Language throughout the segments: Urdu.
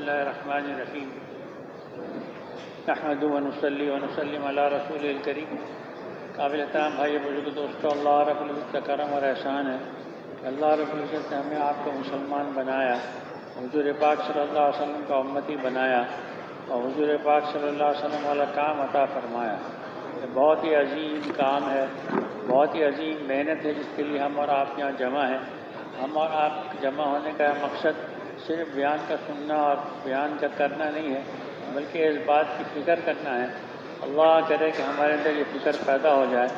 الله الرحمن الرحيم نحمد ونصلي ونسلم على رسول الکریم. قابل احترام بھائی بزرگ دوستو، اللہ رب العزت کا کرم اور احسان ہے کہ اللہ رب العزت نے ہمیں آپ کو مسلمان بنایا، حضور پاک صلی اللہ علیہ وسلم کا امتی بنایا اور حضور پاک صلی اللہ علیہ وسلم والا کام عطا فرمایا. یہ بہت ہی عظیم کام ہے، بہت ہی عظیم محنت ہے جس کے لیے ہم اور آپ یہاں جمع ہیں. ہم اور آپ جمع ہونے کا مقصد صرف بیان کا سننا اور بیان کا کرنا نہیں ہے، بلکہ اس بات کی فکر کرنا ہے. اللہ کرے کہ ہمارے اندر یہ فکر پیدا ہو جائے،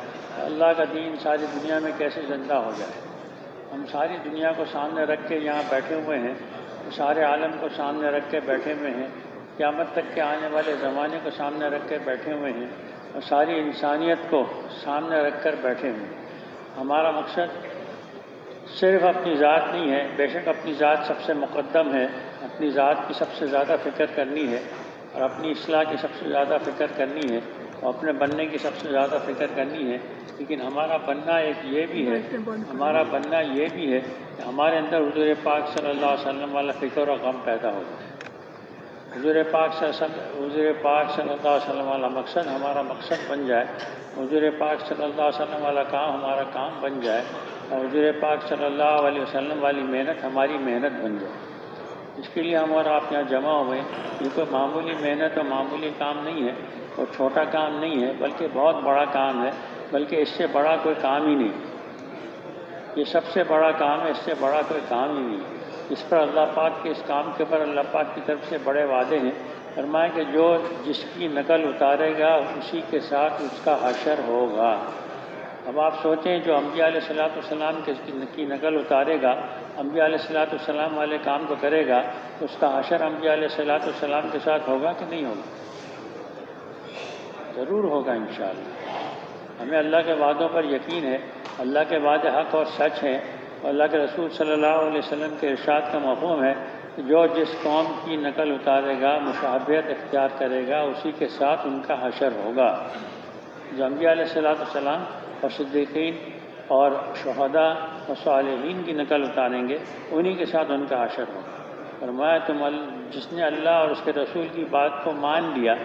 اللہ کا دین ساری دنیا میں کیسے زندہ ہو جائے. ہم ساری دنیا کو سامنے رکھ کے یہاں بیٹھے ہوئے ہیں، سارے عالم کو سامنے رکھ کے بیٹھے ہوئے ہیں، قیامت تک کے آنے والے زمانے کو سامنے رکھ کے بیٹھے ہوئے ہیں اور ساری انسانیت کو سامنے رکھ کر بیٹھے ہوئے ہیں. ہمارا مقصد صرف اپنی ذات نہیں ہے، بے شک اپنی ذات سب سے مقدم ہے، اپنی ذات کی سب سے زیادہ فکر کرنی ہے اور اپنی اصلاح کی سب سے زیادہ فکر کرنی ہے اور اپنے بننے کی سب سے زیادہ فکر کرنی ہے. لیکن ہمارا بننا ایک یہ بھی ہے، ہمارا بننا یہ بھی ہے کہ ہمارے اندر حضور پاک صلی اللہ علیہ وسلم والا فکر و غم پیدا ہو جائے. حضور پاک صلی اللہ علیہ وسلم والا مقصد ہمارا مقصد بن جائے، حضور پاک صلی اللہ علیہ وسلم والا کام ہمارا کام بن جائے اور حضور پاک صلی اللہ علیہ وسلم والی محنت ہماری محنت بن جائے. اس کے لیے ہم اور آپ یہاں جمع ہوئے. یہ کوئی معمولی محنت اور معمولی کام نہیں ہے اور چھوٹا کام نہیں ہے، بلکہ بہت بڑا کام ہے، بلکہ اس سے بڑا کوئی کام ہی نہیں. یہ سب سے بڑا کام ہے، اس سے بڑا کوئی کام ہی نہیں. اس پر اللہ پاک کے اس کام کے پر اللہ پاک کی طرف سے بڑے وعدے ہیں. فرمایا کہ جو جس کی نقل اتارے گا اسی کے ساتھ اس کا حشر ہوگا. اب آپ سوچیں، جو انبیاء علیہ الصلوۃ والسلام کی نقل اتارے گا، انبیاء علیہ الصلوۃ والسلام والے کام کو کرے گا، تو اس کا حشر انبیاء علیہ الصلوۃ والسلام کے ساتھ ہوگا کہ نہیں ہوگا؟ ضرور ہوگا انشاءاللہ. ہمیں اللہ کے وعدوں پر یقین ہے، اللہ کے وعدے حق اور سچ ہیں اور اللہ کے رسول صلی اللہ علیہ وسلم کے ارشاد کا مفہوم ہے کہ جو جس قوم کی نقل اتارے گا، مشابہت اختیار کرے گا، اسی کے ساتھ ان کا حشر ہوگا. جو انبیاء علیہ الصلوۃ والسلام اور صدیقین اور شہداء اور صالحین کی نقل اتاریں گے، انہی کے ساتھ ان کا حشر ہوگا. فرمایا جس نے اللہ اور اس کے رسول کی بات کو مان لیا،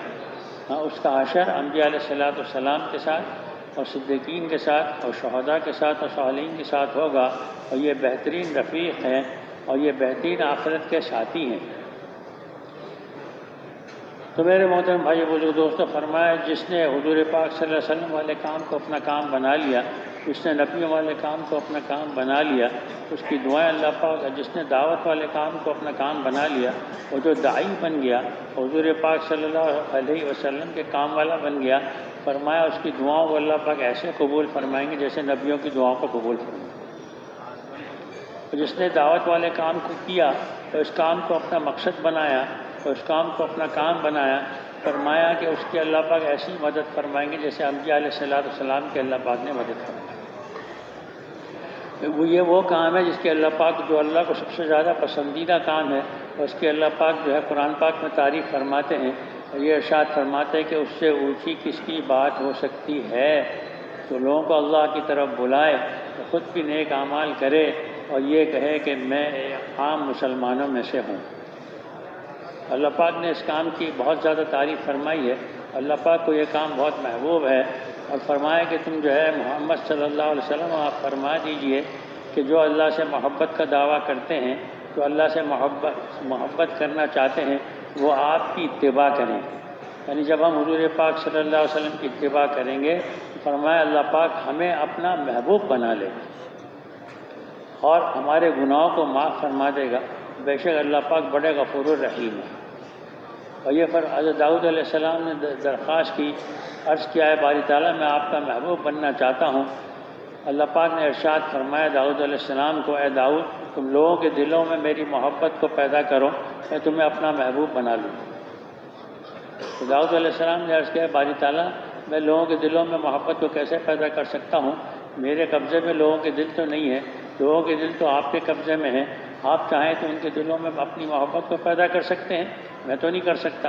اس کا حشر انبیاء علیہ الصلوۃ والسلام کے ساتھ اور صدیقین کے ساتھ اور شہداء کے ساتھ اور صالحین کے ساتھ ہوگا. اور یہ بہترین رفیق ہیں اور یہ بہترین آخرت کے ساتھی ہیں. تو میرے محترم بھائی بزرگ دوستو، فرمایا جس نے حضور پاک صلی اللہ علیہ وسلم والے کام کو اپنا کام بنا لیا، جس نے نبیوں والے کام کو اپنا کام بنا لیا، اس کی دعائیں اللہ پاک. جس نے دعوت والے کام کو اپنا کام بنا لیا اور جو داعی بن گیا، حضور پاک صلی اللہ علیہ وسلم کے کام والا بن گیا، فرمایا اس کی دعاؤں کو اللہ پاک ایسے قبول فرمائیں گے جیسے نبیوں کی دعاؤں کو قبول فرمائیں. جس نے دعوت والے کام کو کیا اور اس کام کو اپنا مقصد بنایا اور اس کام کو اپنا کام بنایا، فرمایا کہ اس کی اللہ پاک ایسی مدد فرمائیں گے جیسے انبیاء علیہ الصلوۃ والسلام کے اللہ پاک نے مدد فرمائی. یہ وہ کام ہے جس کے اللہ پاک، جو اللہ کو سب سے زیادہ پسندیدہ کام ہے، اور اس کے اللہ پاک جو ہے قرآن پاک میں تعریف فرماتے ہیں اور یہ ارشاد فرماتے ہیں کہ اس سے اونچی کس کی بات ہو سکتی ہے. تو لوگوں کو اللہ کی طرف بلائے، تو خود بھی نیک اعمال کرے اور یہ کہے کہ میں عام مسلمانوں میں سے ہوں. اللہ پاک نے اس کام کی بہت زیادہ تعریف فرمائی ہے. اللہ پاک کو یہ کام بہت محبوب ہے اور فرمایا کہ تم جو ہے محمد صلی اللہ علیہ وسلم آپ فرما دیجئے کہ جو اللہ سے محبت کا دعویٰ کرتے ہیں، جو اللہ سے محبت کرنا چاہتے ہیں، وہ آپ کی اتباع کریں. یعنی جب ہم حضور پاک صلی اللہ علیہ وسلم کی اتباع کریں گے تو فرمایا اللہ پاک ہمیں اپنا محبوب بنا لے اور ہمارے گناہوں کو معاف فرما دے گا. بے شک اللہ پاک بڑے غفور الرحیم ہے. اور یہ حضرت داؤد علیہ السلام نے درخواست کی، عرض کیا ہے باری تعالیٰ میں آپ کا محبوب بننا چاہتا ہوں. اللہ پاک نے ارشاد فرمایا داؤد علیہ السلام کو، اے داؤد تم لوگوں کے دلوں میں میری محبت کو پیدا کرو، میں تمہیں اپنا محبوب بنا لوں. تو داؤد علیہ السلام نے عرض کیا باری تعالیٰ میں لوگوں کے دلوں میں محبت کو کیسے پیدا کر سکتا ہوں؟ میرے قبضے میں لوگوں کے دل تو نہیں ہے، لوگوں کے دل تو آپ کے قبضے میں ہیں. آپ چاہیں تو ان کے دلوں میں اپنی محبت کو پیدا کر سکتے ہیں، میں تو نہیں کر سکتا.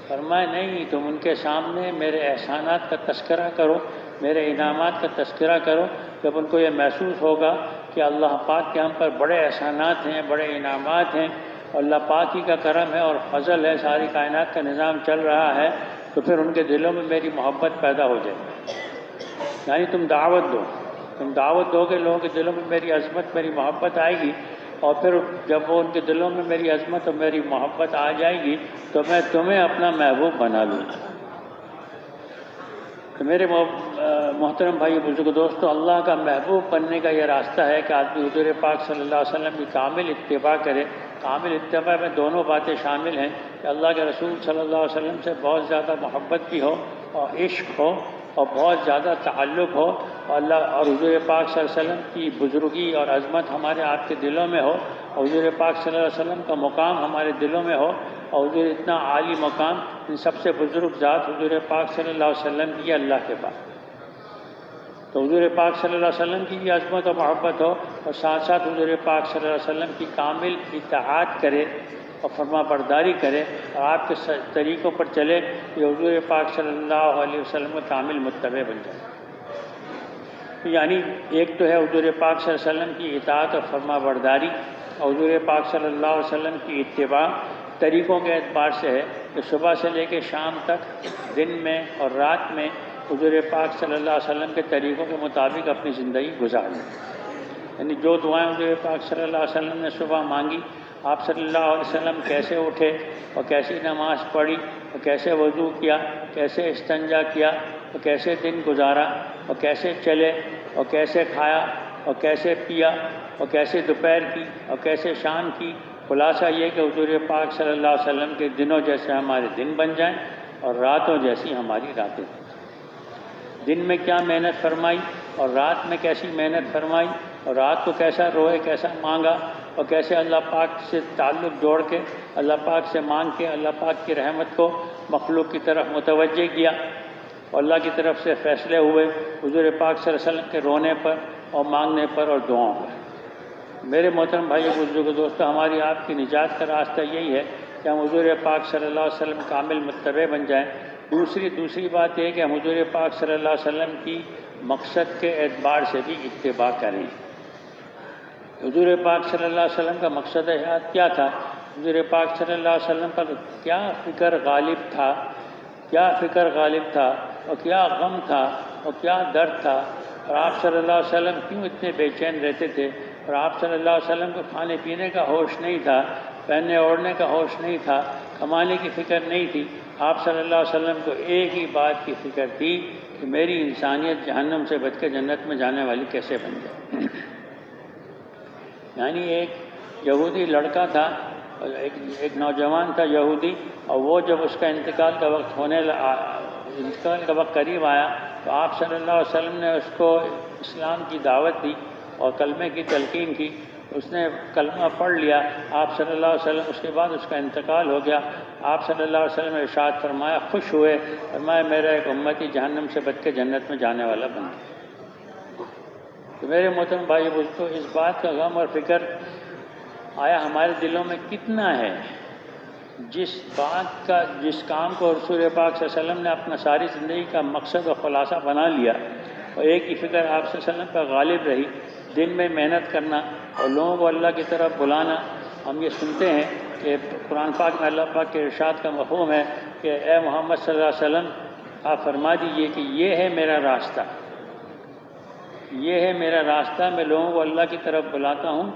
فرمایا نہیں، تم ان کے سامنے میرے احسانات کا تذکرہ کرو، میرے انعامات کا تذکرہ کرو. جب ان کو یہ محسوس ہوگا کہ اللہ پاک کے ہم پر بڑے احسانات ہیں، بڑے انعامات ہیں اور اللہ پاک ہی کا کرم ہے اور فضل ہے، ساری کائنات کا نظام چل رہا ہے، تو پھر ان کے دلوں میں میری محبت پیدا ہو جائے۔ یعنی تم دعوت دو کہ لوگوں کے دلوں میں میری عظمت، میری محبت آئے گی، اور پھر جب وہ ان کے دلوں میں میری عظمت اور میری محبت آ جائے گی تو میں تمہیں اپنا محبوب بنا لوں گا۔ تو میرے محترم بھائی بزرگ دوستو، اللہ کا محبوب بننے کا یہ راستہ ہے کہ آدمی حضور پاک صلی اللہ علیہ وسلم کی کامل اتباع کرے۔ کامل اتباع میں دونوں باتیں شامل ہیں کہ اللہ کے رسول صلی اللہ علیہ وسلم سے بہت زیادہ محبت بھی ہو اور عشق ہو اور بہت زیادہ تعلق ہو، اور حضور پاک صلی اللہ علیہ وسلم کی بزرگی اور عظمت ہمارے آپ کے دلوں میں ہو، اور حضور پاک صلی اللہ علیہ وسلم کا مقام ہمارے دلوں میں ہو، اور حضور اتنا عالی مقام، ان سب سے بزرگ ذات حضور پاک صلی اللہ علیہ وسلم کی اللہ کے پاس، تو حضور پاک صلی اللہ علیہ وسلم کی بھی عظمت اور محبت ہو، اور ساتھ ساتھ حضور پاک صلی اللہ علیہ وسلم کی کامل اطاعت کرے اور فرما برداری کرے اور آپ کے طریقوں پر چلے کہ حضور پاک صلی اللہ علیہ وسلم کا کامل متبع بن جائے۔ یعنی ایک تو ہے حضور پاک صلی اللہ علیہ وسلم کی اطاعت اور فرما برداری، اور حضور پاک صلی اللہ علیہ وسلم کی اتباع طریقوں کے اعتبار سے ہے کہ صبح سے لے کے شام تک، دن میں اور رات میں حضور پاک صلی اللہ علیہ وسلم کے طریقوں کے مطابق اپنی زندگی گزاریں۔ یعنی جو دعائیں حضور پاک صلی اللہ علیہ وسلم نے صبح مانگی، آپ صلی اللہ علیہ وسلم کیسے اٹھے اور کیسی نماز پڑھی اور کیسے وضو کیا، کیسے استنجا کیا اور کیسے دن گزارا اور کیسے چلے اور کیسے کھایا اور کیسے پیا اور کیسے دوپہر کی اور کیسے شام کی، خلاصہ یہ کہ حضور پاک صلی اللہ علیہ وسلم کے دنوں جیسے ہمارے دن بن جائیں اور راتوں جیسی ہماری راتیں۔ دن میں کیا محنت فرمائی اور رات میں کیسی محنت فرمائی، اور رات کو کیسا روئے، کیسا مانگا اور کیسے اللہ پاک سے تعلق جوڑ کے، اللہ پاک سے مانگ کے اللہ پاک کی رحمت کو مخلوق کی طرف متوجہ کیا، اور اللہ کی طرف سے فیصلے ہوئے حضور پاک صلی اللہ علیہ وسلم کے رونے پر اور مانگنے پر اور دعاؤں پر۔ میرے محترم بھائی بزرگ دوستو، ہماری آپ کی نجات کا راستہ یہی ہے کہ ہم حضور پاک صلی اللہ علیہ وسلم کامل متبع بن جائیں۔ دوسری بات یہ کہ ہم حضور پاک صلی اللہ علیہ وسلم کی مقصد کے اعتبار سے بھی اتباع کریں۔ حضور پاک صلی اللہ علیہ وسلم کا مقصد حیات کیا تھا؟ حضور پاک صلی اللہ علیہ وسلم پر کیا فکر غالب تھا اور کیا غم تھا اور کیا درد تھا، اور آپ صلی اللہ علیہ وسلم کیوں اتنے بے چین رہتے تھے، اور آپ صلی اللہ علیہ وسلم کو کھانے پینے کا ہوش نہیں تھا، پہننے اوڑھنے کا ہوش نہیں تھا، کمانے کی فکر نہیں تھی۔ آپ صلی اللہ علیہ وسلم کو ایک ہی بات کی فکر تھی کہ میری انسانیت جہنم سے بچ کے جنت میں جانے والی کیسے بن جائے۔ یعنی ایک یہودی لڑکا تھا، ایک نوجوان تھا یہودی، اور وہ جب اس کا انتقال کا وقت قریب آیا تو آپ صلی اللہ علیہ وسلم نے اس کو اسلام کی دعوت دی اور کلمے کی تلقین کی۔ اس نے کلمہ پڑھ لیا آپ صلی اللہ علیہ وسلم، اس کے بعد اس کا انتقال ہو گیا۔ آپ صلی اللہ علیہ وسلم نے ارشاد فرمایا، خوش ہوئے، فرمایا میرا ایک امتی جہنم سے بچ کے جنت میں جانے والا بن گیا۔ تو میرے محترم بھائی بزرگو، اس بات کا غم اور فکر آیا ہمارے دلوں میں کتنا ہے؟ جس کام کو رسول پاک صلی اللہ علیہ وسلم نے اپنا ساری زندگی کا مقصد اور خلاصہ بنا لیا، اور ایک ہی فکر آپ صلی اللہ علیہ وسلم کا غالب رہی، دن میں محنت کرنا اور لوگوں کو اللہ کی طرف بلانا۔ ہم یہ سنتے ہیں کہ قرآن پاک میں اللہ پاک کے ارشاد کا مفہوم ہے کہ اے محمد صلی اللہ علیہ وسلم، آپ فرما دیجئے کہ یہ ہے میرا راستہ، میں لوگوں کو اللہ کی طرف بلاتا ہوں،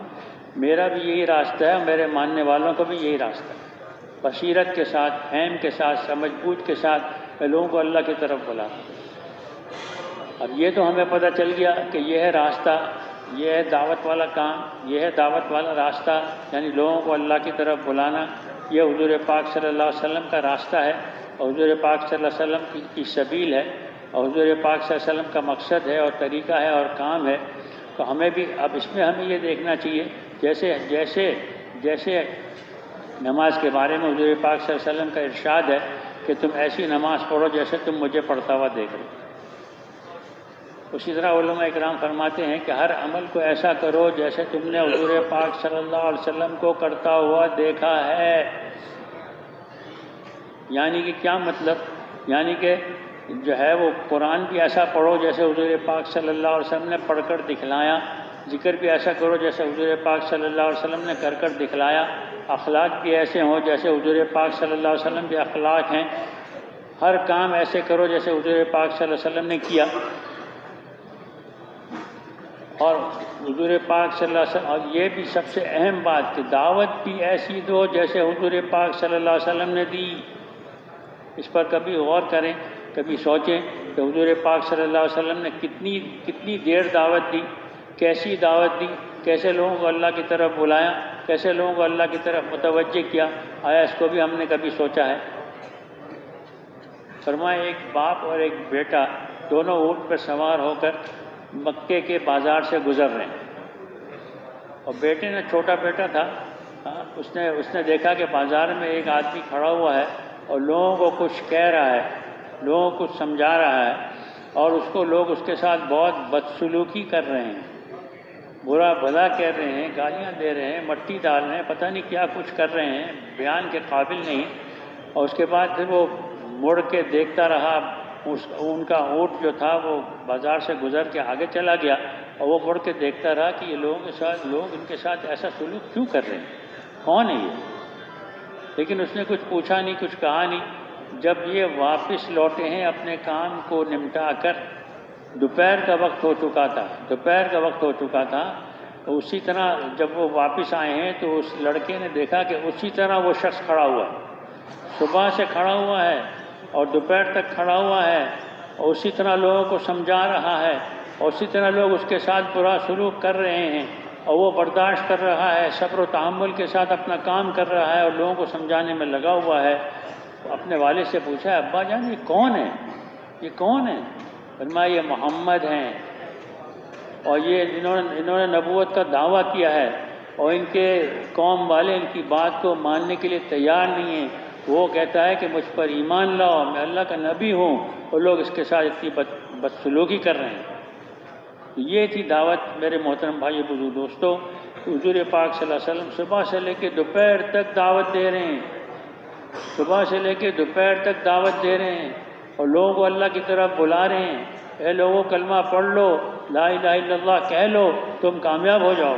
میرا بھی یہی راستہ ہے اور میرے ماننے والوں کا بھی یہی راستہ ہے۔ بصیرت کے ساتھ، فہم کے ساتھ، سمجھ بوجھ کے ساتھ میں لوگوں کو اللہ کی طرف بلاتا ہوں۔ اب یہ تو ہمیں پتہ چل گیا کہ یہ ہے راستہ، یہ ہے دعوت والا کام، یہ ہے دعوت والا راستہ، یعنی لوگوں کو اللہ کی طرف بلانا، یہ حضور پاک صلی اللہ علیہ وسلم کا راستہ ہے اور حضور پاک صلی اللہ علیہ وسلم کی سبیل ہے، اور حضور پاک صلی اللہ علیہ وسلم کا مقصد ہے اور طریقہ ہے اور کام ہے۔ تو ہمیں بھی اب اس میں ہمیں یہ دیکھنا چاہیے، جیسے نماز کے بارے میں حضور پاک صلی اللہ علیہ وسلم کا ارشاد ہے کہ تم ایسی نماز پڑھو جیسے تم مجھے پڑھتا ہوا دیکھ رہے ہو، اسی طرح علماء اکرام فرماتے ہیں کہ ہر عمل کو ایسا کرو جیسے تم نے حضور پاک صلی اللہ علیہ وسلم کو کرتا ہوا دیکھا ہے۔ یعنی کہ کیا مطلب؟ یعنی کہ جو ہے وہ قرآن بھی ایسا پڑھو جیسے حضور پاک صلی اللہ علیہ وسلم نے پڑھ کر دکھلایا، ذکر بھی ایسا کرو جیسے حضور پاک صلی اللہ علیہ وسلم نے کر دکھلایا، اخلاق بھی ایسے ہوں جیسے حضور پاک صلی اللہ علیہ وسلم کے اخلاق ہیں، ہر کام ایسے کرو جیسے حضور پاک صلی اللہ علیہ وسلم نے کیا، اور حضور پاک صلی اللہ علیہ وسلم، اور یہ بھی سب سے اہم بات کہ دعوت بھی ایسی دو جیسے حضور پاک صلی اللہ علیہ وسلم نے دی۔ اس پر کبھی غور کریں، کبھی سوچیں کہ حضور پاک صلی اللہ علیہ وسلم نے کتنی دیر دعوت دی، کیسی دعوت دی، کیسے لوگوں کو اللہ کی طرف بلایا، کیسے لوگوں کو اللہ کی طرف متوجہ کیا، آیا اس کو بھی ہم نے کبھی سوچا ہے؟ فرمایا ایک باپ اور ایک بیٹا دونوں اونٹ پر سوار ہو کر مکے کے بازار سے گزر رہے ہیں، اور بیٹے نے، چھوٹا بیٹا تھا، اس نے دیکھا کہ بازار میں ایک آدمی کھڑا ہوا ہے اور لوگوں کو کچھ کہہ رہا ہے، لوگوں کو کچھ سمجھا رہا ہے، اور اس کو لوگ اس کے ساتھ بہت بدسلوکی کر رہے ہیں، برا بھلا کہہ رہے ہیں، گالیاں دے رہے ہیں، مٹی ڈال رہے ہیں، پتہ نہیں کیا کچھ کر رہے ہیں، بیان کے قابل نہیں۔ اور اس کے بعد پھر وہ مڑ کے دیکھتا رہا، ان کا اونٹ جو تھا وہ بازار سے گزر کے آگے چلا گیا، اور وہ مڑ کے دیکھتا رہا کہ یہ لوگ ان کے ساتھ ایسا سلوک کیوں کر رہے ہیں، کون ہے یہ؟ لیکن اس نے کچھ پوچھا نہیں، کچھ کہا نہیں۔ جب یہ واپس لوٹے ہیں اپنے کام کو نمٹا کر، دوپہر کا وقت ہو چکا تھا، تو اسی طرح جب وہ واپس آئے ہیں تو اس لڑکے نے دیکھا کہ اسی طرح وہ شخص کھڑا ہوا ہے، صبح سے کھڑا ہوا ہے اور دوپہر تک کھڑا ہوا ہے، اور اسی طرح لوگوں کو سمجھا رہا ہے، اور اسی طرح لوگ اس کے ساتھ برا سلوک کر رہے ہیں، اور وہ برداشت کر رہا ہے، صبر و تحمل کے ساتھ اپنا کام کر رہا ہے اور لوگوں کو سمجھانے میں لگا ہوا ہے۔ اپنے والد سے پوچھا، ابا جان یہ کون ہے؟ فرمایا یہ محمد ہیں، اور یہ انہوں نے نبوت کا دعویٰ کیا ہے، اور ان کے قوم والے ان کی بات کو ماننے کے لیے تیار نہیں ہیں۔ وہ کہتا ہے کہ مجھ پر ایمان لاؤ، میں اللہ کا نبی ہوں، اور لوگ اس کے ساتھ اتنی بدسلوکی کر رہے ہیں۔ یہ تھی دعوت میرے محترم بھائی بزرگ دوستو، حضور پاک صلی اللہ علیہ وسلم صبح سے لے کے دوپہر تک دعوت دے رہے ہیں، اور لوگوں کو اللہ کی طرف بلا رہے ہیں، اے لوگوں کلمہ پڑھ لو، لا الہ الا اللہ کہہ لو، تم کامیاب ہو جاؤ۔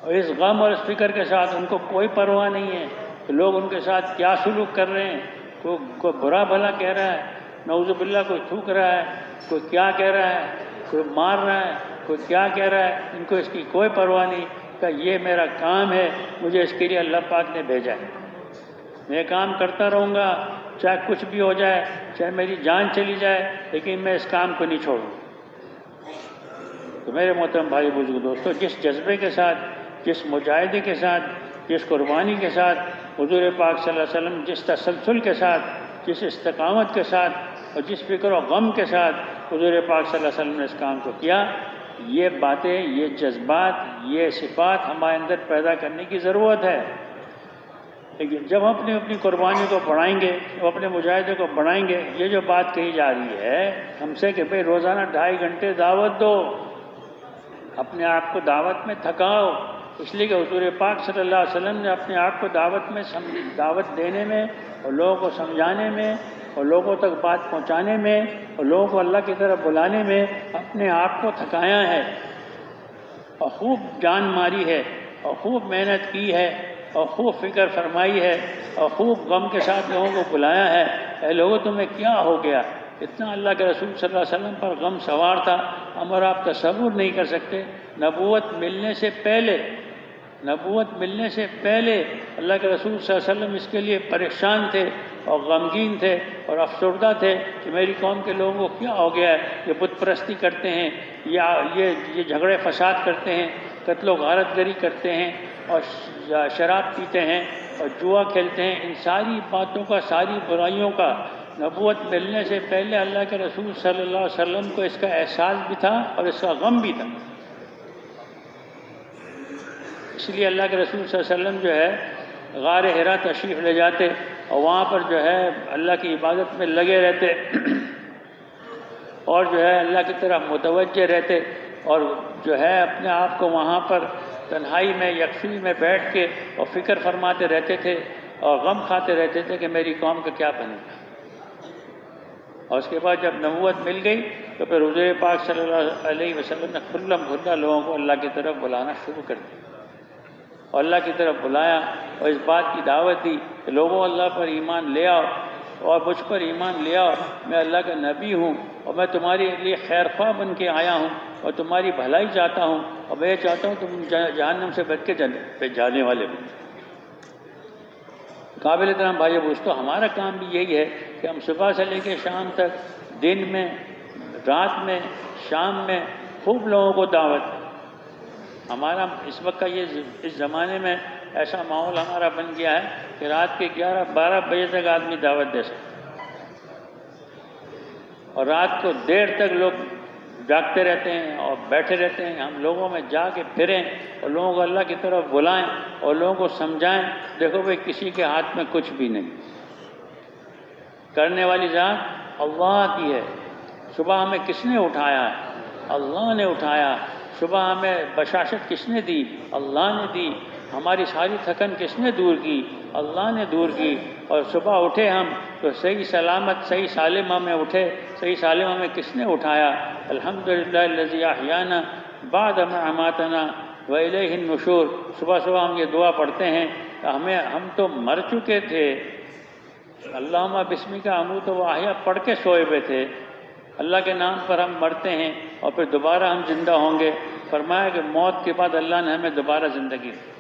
اور اس غم اور اس فکر کے ساتھ ان کو کوئی پرواہ نہیں ہے کہ لوگ ان کے ساتھ کیا سلوک کر رہے ہیں، کوئی برا بھلا کہہ رہا ہے، نعوذ باللہ کوئی تھوک رہا ہے، کوئی کیا کہہ رہا ہے، کوئی مار رہا ہے، کوئی کیا کہہ رہا ہے، ان کو اس کی کوئی پرواہ نہیں کہ یہ میرا کام ہے، مجھے اس کے لیے اللہ پاک نے بھیجا ہے، میں کام کرتا رہوں گا، چاہے کچھ بھی ہو جائے، چاہے میری جان چلی جائے، لیکن میں اس کام کو نہیں چھوڑوں۔ تو میرے محترم بھائی بزرگ دوستو، جس جذبے کے ساتھ، جس مجاہدے کے ساتھ، جس قربانی کے ساتھ حضور پاک صلی اللہ علیہ وسلم، جس تسلسل کے ساتھ، جس استقامت کے ساتھ، اور جس فکر و غم کے ساتھ حضور پاک صلی اللہ علیہ وسلم نے اس کام کو کیا، یہ باتیں، یہ جذبات، یہ صفات ہمارے اندر پیدا کرنے کی ضرورت ہے۔ لیکن جب ہم اپنی قربانی کو بڑھائیں گے، جب اپنے مجاہدے کو بڑھائیں گے، یہ جو بات کہی جا رہی ہے ہم سے کہ بھئی روزانہ 2.5 گھنٹے دعوت دو، اپنے آپ کو دعوت میں تھکاؤ، اس لیے کہ حضور پاک صلی اللہ علیہ وسلم نے اپنے آپ کو دعوت دینے میں، اور لوگوں کو سمجھانے میں، اور لوگوں تک بات پہنچانے میں، اور لوگوں کو اللہ کی طرف بلانے میں اپنے آپ کو تھکایا ہے، اور خوب جان ماری ہے، اور خوب محنت کی ہے، اور خوب فکر فرمائی ہے، اور خوب غم کے ساتھ لوگوں کو بلایا ہے۔ اے لوگوں تمہیں کیا ہو گیا؟ اتنا اللہ کے رسول صلی اللہ علیہ وسلم پر غم سوار تھا، ہم اور آپ تصور نہیں کر سکتے۔ نبوت ملنے سے پہلے اللہ کے رسول صلی اللہ علیہ وسلم اس کے لیے پریشان تھے اور غمگین تھے اور افسردہ تھے کہ میری قوم کے لوگوں کو کیا ہو گیا ہے، یہ بت پرستی کرتے ہیں، یہ جھگڑے فساد کرتے ہیں، قتل و غارت گری کرتے ہیں، اور شراب پیتے ہیں اور جوا کھیلتے ہیں۔ ان ساری باتوں کا، ساری برائیوں کا نبوت ملنے سے پہلے اللہ کے رسول صلی اللہ علیہ وسلم کو اس کا احساس بھی تھا اور اس کا غم بھی تھا۔ اس لیے اللہ کے رسول صلی اللہ علیہ وسلم جو ہے غار حرا تشریف لے جاتے اور وہاں پر جو ہے اللہ کی عبادت میں لگے رہتے اور جو ہے اللہ کی طرف متوجہ رہتے، اور جو ہے اپنے آپ کو وہاں پر تنہائی میں، یکسوئی میں بیٹھ کے اور فکر فرماتے رہتے تھے اور غم کھاتے رہتے تھے کہ میری قوم کا کیا بنے گا۔ اور اس کے بعد جب نبوت مل گئی تو پھر حضور پاک صلی اللہ علیہ وسلم نے کھلا کھلا لوگوں کو اللہ کی طرف بلانا شروع کر دیا، اور اللہ کی طرف بلایا اور اس بات کی دعوت دی کہ لوگوں اللہ پر ایمان لے آؤ اور مجھ پر ایمان لے آؤ، میں اللہ کا نبی ہوں اور میں تمہارے لیے خیر خواہ بن کے آیا ہوں اور تمہاری بھلائی چاہتا ہوں، اور میں یہ چاہتا ہوں تم جہنم سے بچ کے جانے والے بن۔ قابل احترام بھائی دوستو، ہمارا کام بھی یہی ہے کہ ہم صبح سے لے کے شام تک، دن میں، رات میں، شام میں خوب لوگوں کو دعوت دیں۔ ہمارا اس وقت کا اس زمانے میں ایسا ماحول ہمارا بن گیا ہے کہ رات کے 11-12 بجے تک آدمی دعوت دے سکتا ہے، اور رات کو دیر تک لوگ جاگتے رہتے ہیں اور بیٹھے رہتے ہیں۔ ہم لوگوں میں جا کے پھریں اور لوگوں کو اللہ کی طرف بلائیں اور لوگوں کو سمجھائیں، دیکھو بھئی کسی کے ہاتھ میں کچھ بھی نہیں، کرنے والی ذات اللہ کی ہے۔ صبح ہمیں کس نے اٹھایا؟ اللہ نے اٹھایا۔ صبح ہمیں بشاشت کس نے دی؟ اللہ نے دی۔ ہماری ساری تھکن کس نے دور کی؟ اللہ نے دور کی۔ اور صبح اٹھے ہم تو صحیح سلامت، صحیح سالم ہمیں اٹھے، صحیح سالم ہمیں کس نے اٹھایا؟ الحمدللہ الذی احیانا بعد ما اماتنا والیہ النشور۔ صبح صبح ہم یہ دعا پڑھتے ہیں کہ ہم تو مر چکے تھے، اللہم بسمک اموت و احیا پڑھ کے سوئے ہوئے تھے، اللہ کے نام پر ہم مرتے ہیں اور پھر دوبارہ ہم زندہ ہوں گے۔ فرمایا کہ موت کے بعد اللہ نے ہمیں دوبارہ زندگی دی،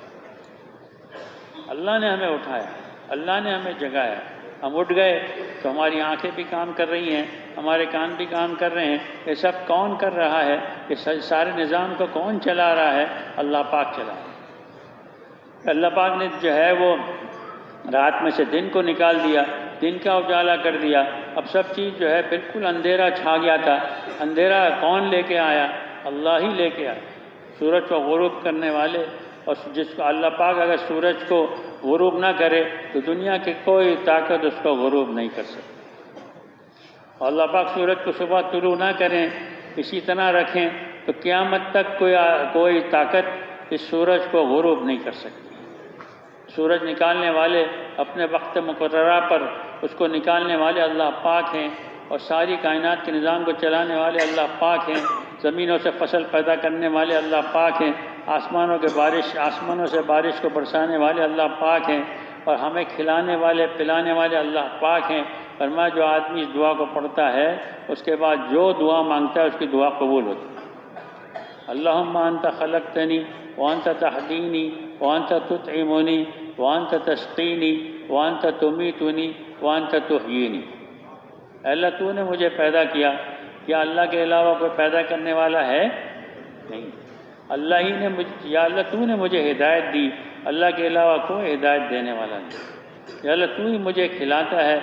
اللہ نے ہمیں اٹھایا، اللہ نے ہمیں جگایا۔ ہم اٹھ گئے تو ہماری آنکھیں بھی کام کر رہی ہیں، ہمارے کان بھی کام کر رہے ہیں۔ یہ سب کون کر رہا ہے؟ یہ سارے نظام کو کون چلا رہا ہے؟ اللہ پاک چلا رہا ہے۔ اللہ پاک نے جو ہے وہ رات میں سے دن کو نکال دیا، دن کا اجالا کر دیا۔ اب سب چیز جو ہے بالکل اندھیرا چھا گیا تھا۔ اندھیرا کون لے کے آیا؟ اللہ ہی لے کے آیا۔ سورج کو غروب کرنے والے، اور جس کو اللہ پاک اگر سورج کو غروب نہ کرے تو دنیا کی کوئی طاقت اس کو غروب نہیں کر سکتی۔ اور اللہ پاک سورج کو صبح طلوع نہ کریں، اسی طرح رکھیں تو قیامت تک کوئی طاقت اس سورج کو غروب نہیں کر سکتی۔ سورج نکالنے والے اپنے وقت مقررہ پر اس کو نکالنے والے اللہ پاک ہیں، اور ساری کائنات کے نظام کو چلانے والے اللہ پاک ہیں۔ زمینوں سے فصل پیدا کرنے والے اللہ پاک ہیں، آسمانوں سے بارش کو برسانے والے اللہ پاک ہیں، اور ہمیں کھلانے والے پلانے والے اللہ پاک ہیں۔ فرمایا جو آدمی اس دعا کو پڑھتا ہے اس کے بعد جو دعا مانگتا ہے اس کی دعا قبول ہوتی ہے۔ اللہم انت خلقتنی وانت تہدینی وانت تطعمنی وانت تسقینی وانت تمیتنی وانت تحیینی۔ اے اللہ تو نے مجھے پیدا کیا، کیا اللہ کے علاوہ کوئی پیدا کرنے والا ہے؟ نہیں۔ اللہ ہی نے یا اللہ تو نے مجھے ہدایت دی، اللہ کے علاوہ کوئی ہدایت دینے والا نہیں۔ یا اللہ تو ہی مجھے کھلاتا ہے،